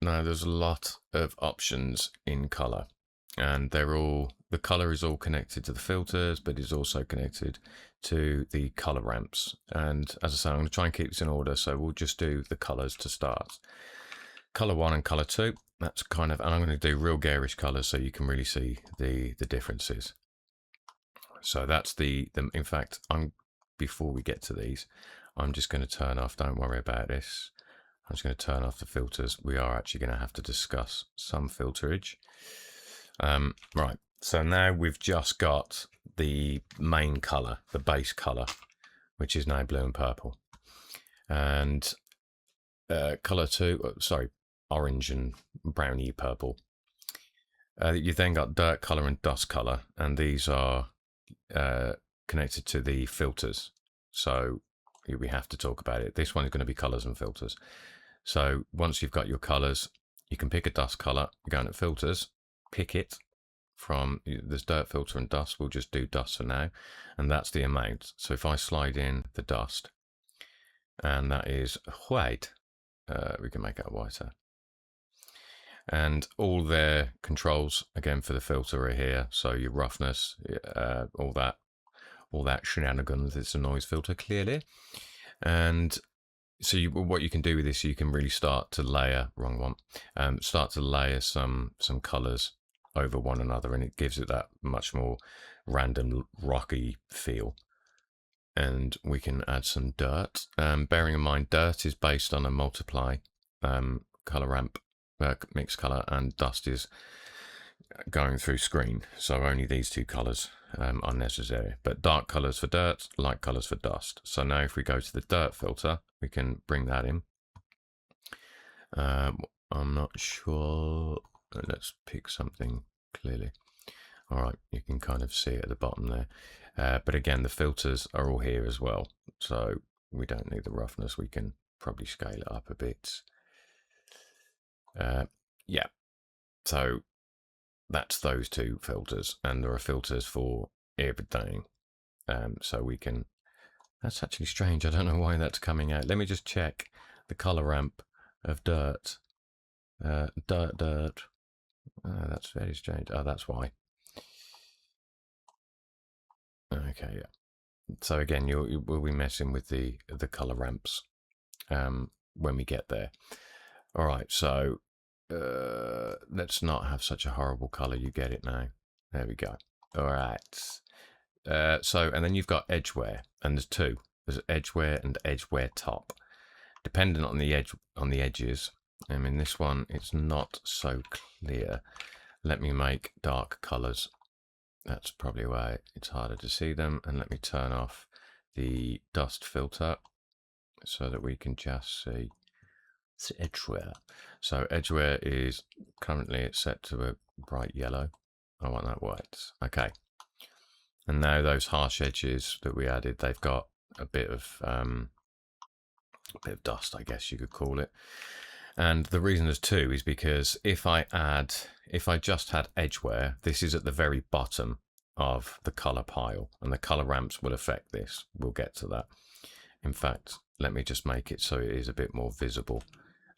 Now there's a lot of options in color, and the color is all connected to the filters, but is also connected to the color ramps. And as I say, I'm going to try and keep this in order, so we'll just do the colors to start. Color 1 and color 2, that's kind of, and I'm going to do real garish colors so you can really see the differences. So that's in fact, before we get to these, I'm just going to turn off, don't worry about this. I'm just going to turn off the filters. We are actually going to have to discuss some filterage. Right, so now we've just got the main color, the base color, which is now blue and purple. And color 2, sorry, orange and browny purple. You've then got dirt color and dust color, and these are connected to the filters. So we have to talk about it. This one is going to be colors and filters. So once you've got your colors, you can pick a dust color, go into filters, pick it from, there's dirt, filter and dust. We'll just do dust for now. And that's the amount. So if I slide in the dust, and that is white, we can make it whiter. And all their controls again for the filter are here. So your roughness, all that shenanigans. It's a noise filter clearly. And so what you can do with this, you can really start to layer, wrong one, start to layer some colors over one another, and it gives it that much more random rocky feel. And we can add some dirt. Bearing in mind, dirt is based on a multiply color ramp, mixed color, and dust is going through screen. So only these two colors are necessary. But dark colors for dirt, light colors for dust. So now if we go to the dirt filter, we can bring that in. I'm not sure. Let's pick something clearly. All right, you can kind of see it at the bottom there. But again, the filters are all here as well. So we don't need the roughness. We can probably scale it up a bit. Yeah, so that's those two filters, and there are filters for everything. So we can, that's actually strange. I don't know why that's coming out. Let me just check the color ramp of dirt. Dirt. Oh, that's very strange. Oh, that's why. Okay, yeah. So again, we'll be messing with the color ramps when we get there. All right, so let's not have such a horrible color. You get it now. There we go. All right. So, and then you've got edge wear, and there's two. There's edge wear and edge wear top. Dependent on the edges. I mean, this one, it's not so clear. Let me make dark colors. That's probably why it's harder to see them. And let me turn off the dust filter so that we can just see edgeware. So edgeware is currently set to a bright yellow. I want that white. Okay. And now those harsh edges that we added, they've got a bit of dust, I guess you could call it. And the reason there's two is because if I just had edgeware, this is at the very bottom of the color pile, and the color ramps will affect this. We'll get to that. In fact, let me just make it so it is a bit more visible.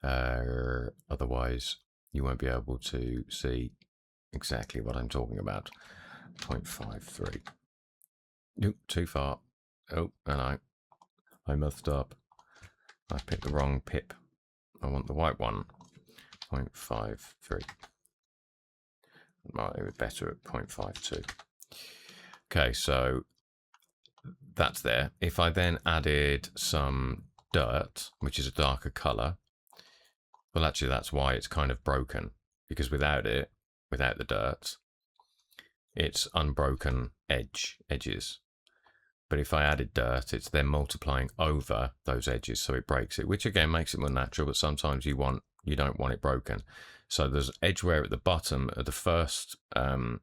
Otherwise, you won't be able to see exactly what I'm talking about. 0.53. Nope, too far. Oh, and I messed up. I picked the wrong pip. I want the white one. 0.53. Might be better at 0.52. Okay, so that's there. If I then added some dirt, which is a darker color, well, actually, that's why it's kind of broken, because without the dirt, it's unbroken edges. But if I added dirt, it's then multiplying over those edges, so it breaks it, which again makes it more natural, but sometimes you don't want it broken. So there's edge wear at the bottom of the first bottom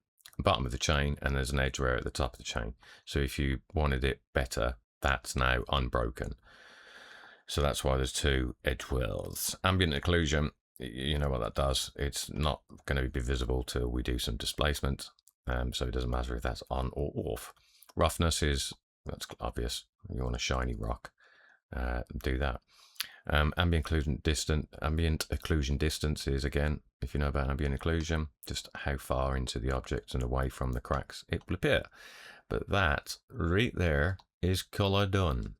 of the chain, and there's an edge wear at the top of the chain. So if you wanted it better, that's now unbroken. So that's why there's two edge wears. Ambient occlusion, you know what that does. It's not going to be visible till we do some displacement. So it doesn't matter if that's on or off. Roughness is, that's obvious. You want a shiny rock, do that. Ambient occlusion distance is, again, if you know about ambient occlusion, just how far into the object and away from the cracks it will appear. But that right there is colour done.